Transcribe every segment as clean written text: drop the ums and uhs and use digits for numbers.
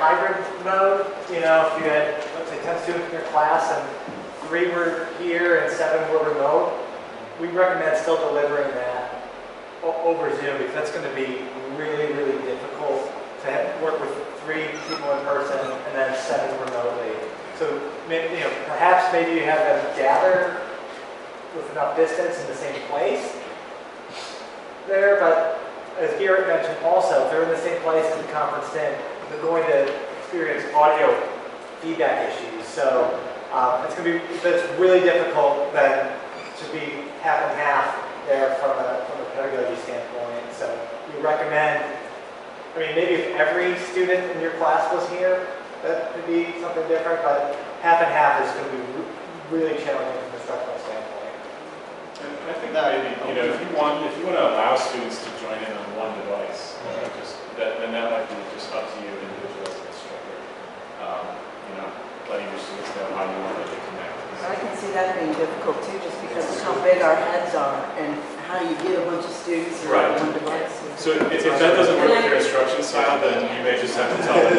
hybrid mode, you know, if you had, let's say, 10 students in your class and 3 were here and 7 were remote, we recommend still delivering that over Zoom because that's going to be really, really difficult to work with 3 people in person and then 7 remotely. So maybe, you know, perhaps maybe you have them gather with enough distance in the same place there, but as Garrett mentioned also, if they're in the same place as the conference then, they're going to experience audio feedback issues. So it's going to be, that's really difficult then to be half and half there from a pedagogy standpoint. So we recommend, I mean, maybe if every student in your class was here, that could be something different, but half and half is going to be really challenging from a instructional standpoint. And I think that maybe, you know, if you want to allow students to join in on one device, then that might be just up to you individually as an instructor. You know, letting your students know how you want them to connect. I can see that being difficult too, just because of how big our heads are and how you get a bunch of students around one device. So if that doesn't work with your instruction style, then you may just have to tell them.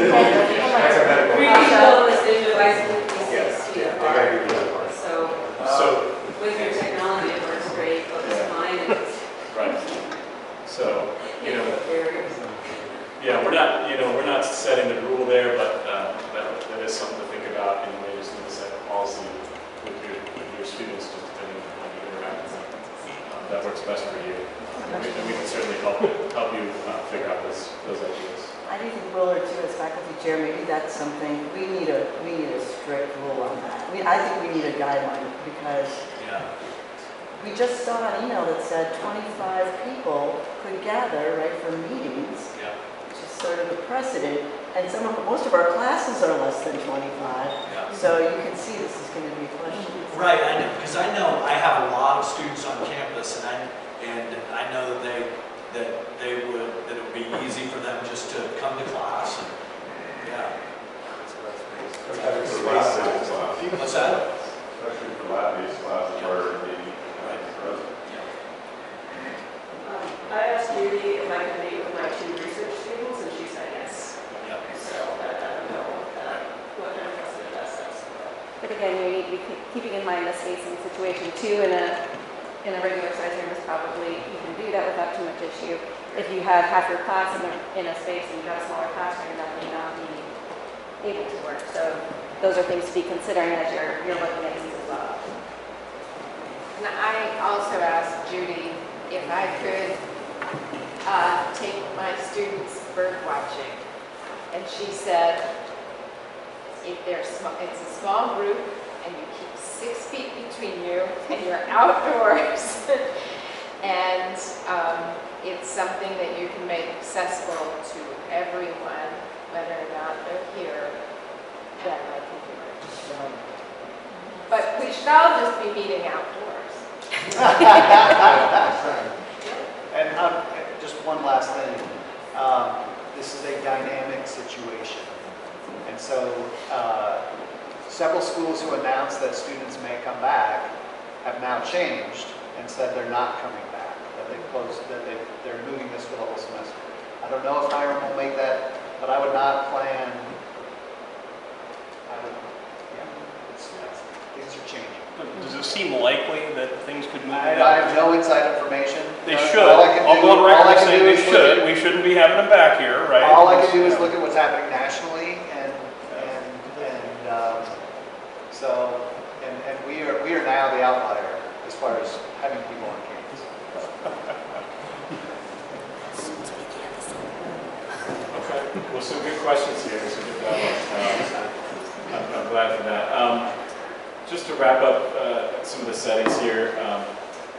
So with your technology, it works great, but with mine, it's right. So we're not setting the rule there, but that is something to think about. And you may just need to set a policy with your students, just depending on how you interact with them. That works best for you, and we can certainly help you figure out those ideas. I do think Willard too, as faculty chair, maybe that's something we need a strict rule on that. I think we need a guideline because we just saw an email that said 25 people could gather right for meetings, which is sort of a precedent. And most of our classes are less than 25, so you can see this is going to be a question. Right, I know, because I know I have a lot of students on campus, and I know that it would be easy for them just to come to class. And, what's that? Especially for lab-based classes where maybe I asked Judy if I could meet with my 2 research students, and she said yes. So I don't know what kind of precedent that sets. But again, you need to be keeping in mind the spacing situation too. In a regular size room is probably, you can do that without too much issue. If you have half your class in a space and you've got a smaller classroom, that may not be able to work. So those are things to be considering as you're looking at these as well. And I also asked Judy if I could take my students bird watching, and she said if it's a small group and you keep 6 feet between you and you're outdoors and it's something that you can make accessible to everyone, whether or not they're here, then I can do it. But we should all just be meeting outdoors. And just one last thing. This is a dynamic situation. And so several schools who announced that students may come back have now changed and said they're not coming back, that they've closed, they're moving this for the whole semester. I don't know if Hiram will make that, but I would not plan, things are changing. Does it seem likely that things could move? I have no inside information. They should. I'll go on record saying they should. We shouldn't be having them back here, right? All I can do is look at what's happening nationally, and we are now the outlier as far as having people on campus. Okay. Well, some good questions here. So good dialogue. I'm glad for that. Just to wrap up some of the settings here.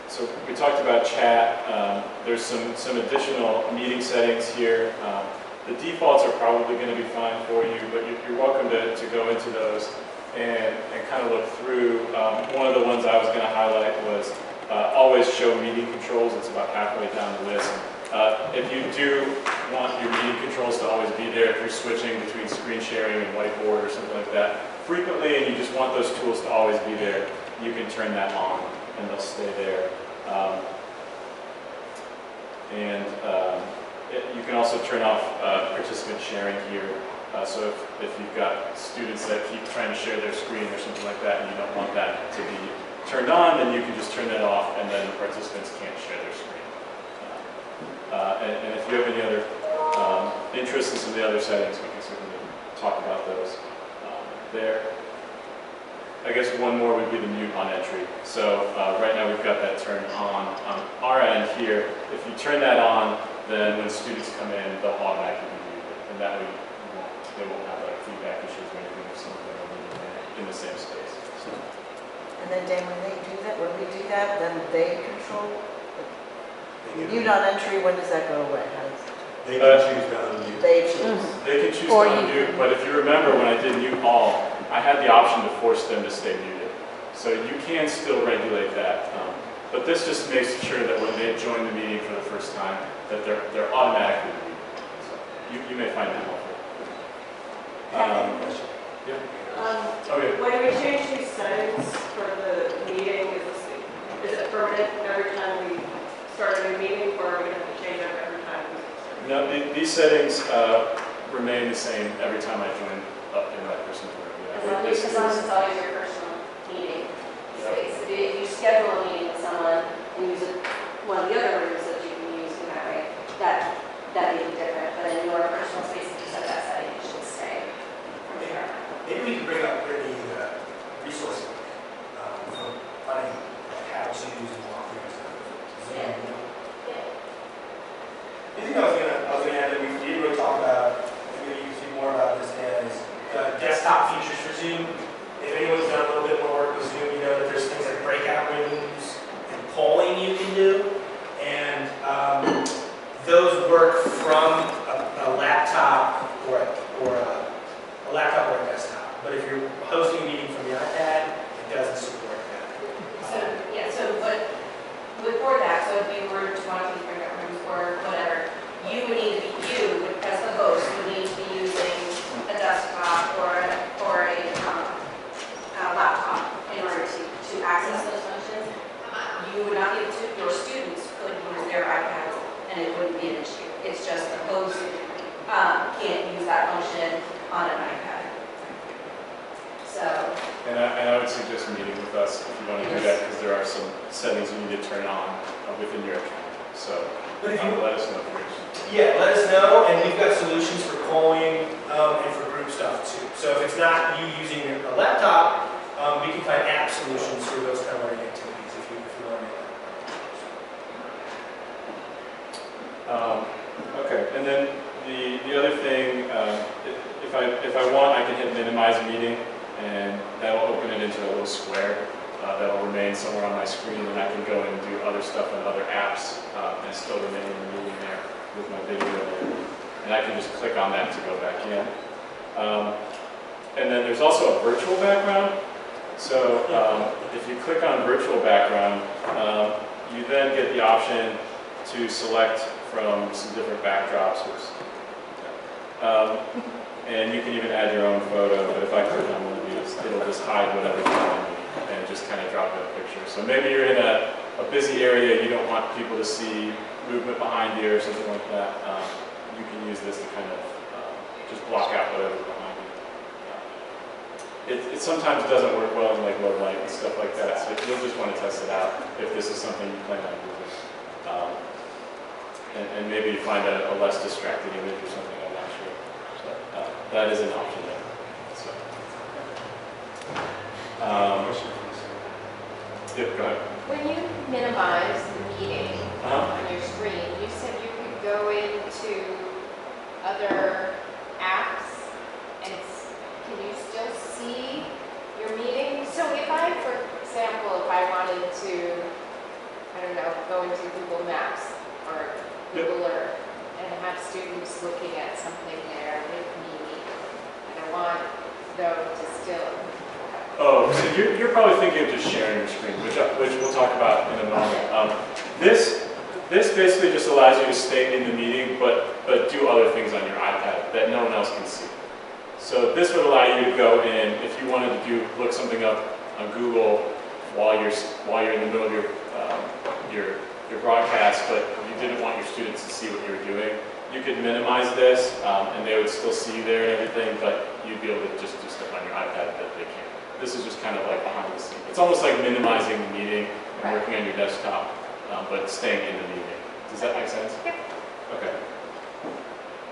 So we talked about chat. There's some additional meeting settings here. The defaults are probably going to be fine for you, but you're welcome to go into those and kind of look through. One of the ones I was going to highlight was always show meeting controls. It's about halfway down the list. If you do want your meeting controls to always be there, if you're switching between screen sharing and whiteboard or something like that frequently, and you just want those tools to always be there, you can turn that on and they'll stay there. You can also turn off participant sharing here. So if you've got students that keep trying to share their screen or something like that, and you don't want that to be turned on, then you can just turn that off, and then the participants can't share their screen. And if you have any other interests in some of the other settings, we can certainly talk about those there. I guess one more would be the mute on entry. So right now we've got that turned on our end here. If you turn that on, then when students come in, they'll automatically be muted, and that way they won't have like feedback issues or anything if some of them are in the same space. So. And then Dan, when we do that, then they control the mute on entry. When does that go away? How does They can choose to unmute. they choose? They can choose Or to you unmute, but if you remember when I did mute all, I had the option to force them to stay muted. So you can still regulate that. But this just makes sure that when they join the meeting for the first time, that they're automatically muted. So you may find that helpful. Yeah. Okay. When we change these settings for the meeting, is it permanent every time we start a new meeting, or are we going to have to change it every time we start? No, these settings remain the same every time I join up in that person's room. As long as it's always your personal meeting space. If you schedule a meeting with someone and use one of the other rooms that you can use in that way, that may be different. But in your personal space, if you set that setting, it should stay from there. Maybe we can bring up Brittany the resource for finding how to use and walkthroughs. Yeah. The thing I was gonna add that we didn't really talk about, maybe you can speak more about this, is the desktop features for Zoom. If anyone's done a little bit more work with Zoom, you know that there's things like breakout rooms and polling you can do, and those work from a laptop or a laptop or a desktop. But if you're hosting a meeting from the iPad, it doesn't support that. For that, so if you were to want to use breakout rooms or whatever, you would need to be, as the host, would need to be using a desktop or a laptop in order to access those functions. You would not be able to, your students could use their iPads and it wouldn't be an issue. It's just the host can't use that function on an iPad. So. And I would suggest meeting with us if you want to do that, because there are some settings you need to turn on within your account. So But if you, let us know if you're interested. yeah, let us know, and we've got solutions for polling and for group stuff too. So if it's not you using a laptop, we can find app solutions for those kind of learning activities if you want to. Okay, and then the other thing, if I want, I can hit minimize meeting, and that'll open it into a little square that'll remain somewhere on my screen, and I can go and do other stuff on other apps and still remain in the meeting there with my video there. And I can just click on that to go back in. And then there's also a virtual background. So if you click on virtual background, you then get the option to select from some different backdrops. And you can even add your own photo, but if I click on one of these, it'll just hide whatever's on and just kind of drop in a picture. So maybe you're in a busy area, you don't want people to see movement behind you or something like that. You can use this to kind of just block out whatever's behind you. It sometimes doesn't work well in like low light and stuff like that, so you'll just want to test it out if this is something you plan on using. And maybe find a less distracting image or something, I'm not sure. So, that is an option there. So, yeah, go ahead. When you minimize the meeting on your screen, you said you could go into other apps and can you still see your meeting? So if I, for example, if I wanted to, I don't know, go into Google Maps or Google Earth and have students looking at something there with me, and I want them to still. Oh, so you're probably thinking of just sharing your screen, which we'll talk about in a moment. This basically just allows you to stay in the meeting, but do other things on your iPad that no one else can see. So this would allow you to go in if you wanted to look something up on Google while you're in the middle of your broadcast, but you didn't want your students to see what you were doing. you could minimize this, and they would still see you there and everything, but you'd be able to just do stuff on your iPad that they can't. This is just kind of like behind the scenes. It's almost like minimizing the meeting and working on your desktop, but staying in the meeting. Does that make sense? Yep. Okay.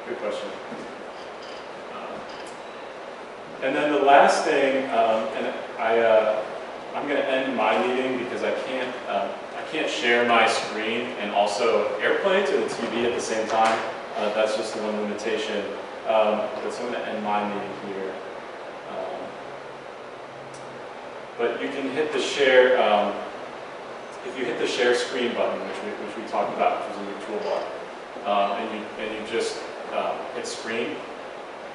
Good question. And then the last thing, and I'm going to end my meeting because I can't share my screen and also AirPlay to the TV at the same time. That's just the one limitation. But so I'm going to end my meeting here. But you can hit the share. If you hit the share screen button, which we talked about, which is in your toolbar, and you just hit screen.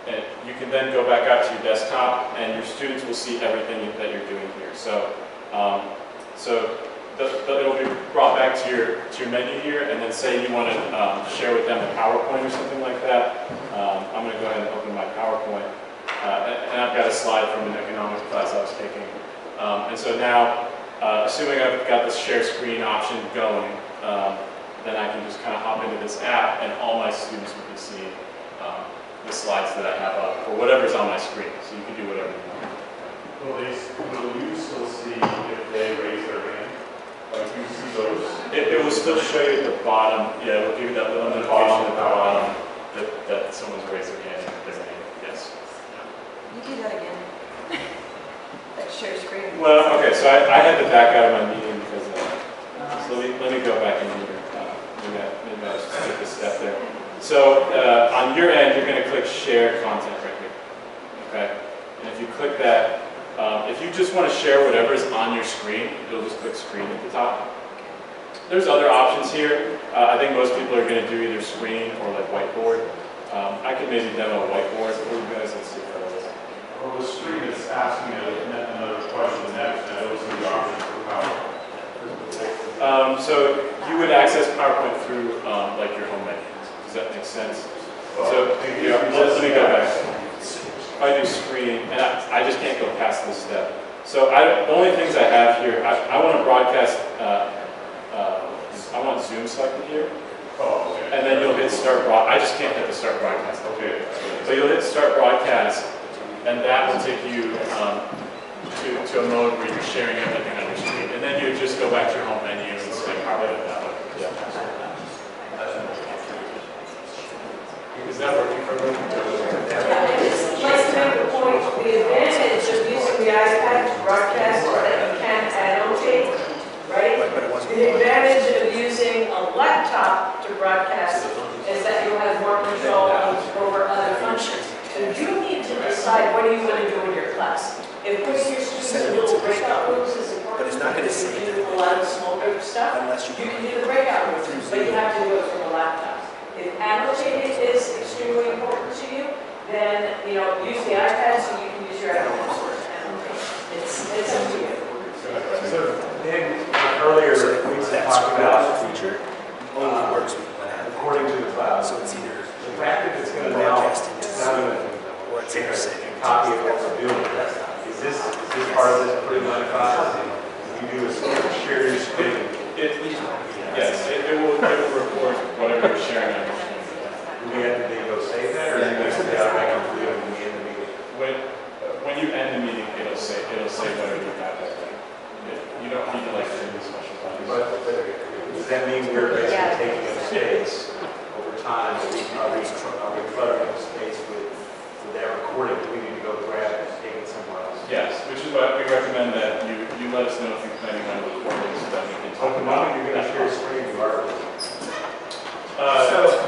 And you can then go back out to your desktop, and your students will see everything that you're doing here. So, it'll be brought back to your menu here, and then say you want to share with them a PowerPoint or something like that. I'm going to go ahead and open my PowerPoint, and I've got a slide from an economics class I was taking. And so now, assuming I've got this share screen option going, then I can just kind of hop into this app, and all my students will be seeing the slides that I have up, or whatever's on my screen. So you can do whatever you want. Will you still see if they raise their hand? Like you see those? It will still show you at the bottom. Yeah, it will give you that little notification at the bottom that someone's raised their hand. Yes. You do that again. That share screen. Well, okay. So I had to back out of my meeting because. So let me go back in here. Maybe I should skip a step there. So on your end, you're going to click Share Content right here. Okay. And if you click that, if you just want to share whatever is on your screen, you'll just click Screen at the top. There's other options here. I think most people are going to do either screen or like whiteboard. I could maybe demo whiteboard for you guys. Let's see if I will. Well, the screen is asking another question next, and those are the options for PowerPoint. So you would access PowerPoint through like your home menu. Does that make sense? So yeah, let me go back. If I do screen, and I just can't go past this step. So the only things I have here, I want to broadcast, I want Zoom selected here. Oh, okay. And then you'll hit Start Broadcast. I just can't hit the Start Broadcast. Okay. So you'll hit Start Broadcast, and that will take you to a mode where you're sharing everything on your screen. And then you just go back to your home menu and say PowerPoint that way. Yeah. Is that working for everyone? Let's make the point, the advantage of using the iPad to broadcast is that you can annotate, right? The advantage of using a laptop to broadcast is that you'll have more control over other functions. So you need to decide what do you want to do in your class. If putting your students in little breakout rooms is important, But it's not gonna because say you do a lot of small group stuff, unless you can do the breakout rooms, but you have to do it from a laptop. If annotating is extremely important to you, then, use the iPad so you can use your iPad to annotate. It's up to you. So then, earlier, we talked about feature only works when according to the cloud. So it's either The fact that it's going to now, it's not going or it's either to saving. copy of what we're doing. Is this part of this putting on a cloud? You do is share your screen. Yes, it will record whatever you're sharing on your screen. Do we have to go save that, or do you guys say, I can do it in the end of the meeting? When you end the meeting, it'll say whatever you have. You don't need to like do any special things. But does that mean we're basically taking up space over time? Are we cluttering up space with that recording? Do we need to go grab it and take it somewhere else? Yes, which is why we recommend that you let us know if you're planning on recording so that we can talk about it. You're going to share screen, you are.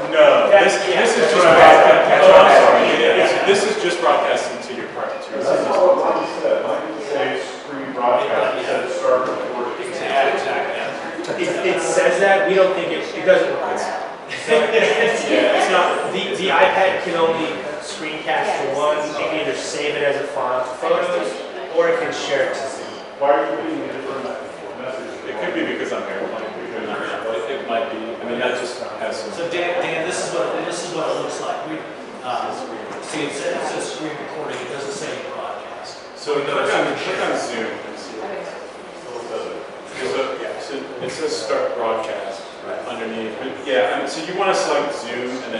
No, this is just broadcasting. Oh, I'm sorry. Yeah, this is just broadcasting to your partner. That's all what mine said. Mine didn't say screen broadcast, it said start recording. Exactly. It says that, we don't think it doesn't. It's not, the iPad can only screencast to one, it can either save it as a photos, or it can share it to Zoom. Why are you getting a different message? It could be because I'm airplane. It might be. I mean, that just has some. So Dan, this is what it looks like. See, it says screen recording, it doesn't say broadcast. So click on Zoom and see what it says. So it says start broadcast underneath. Yeah, so you want to select Zoom and then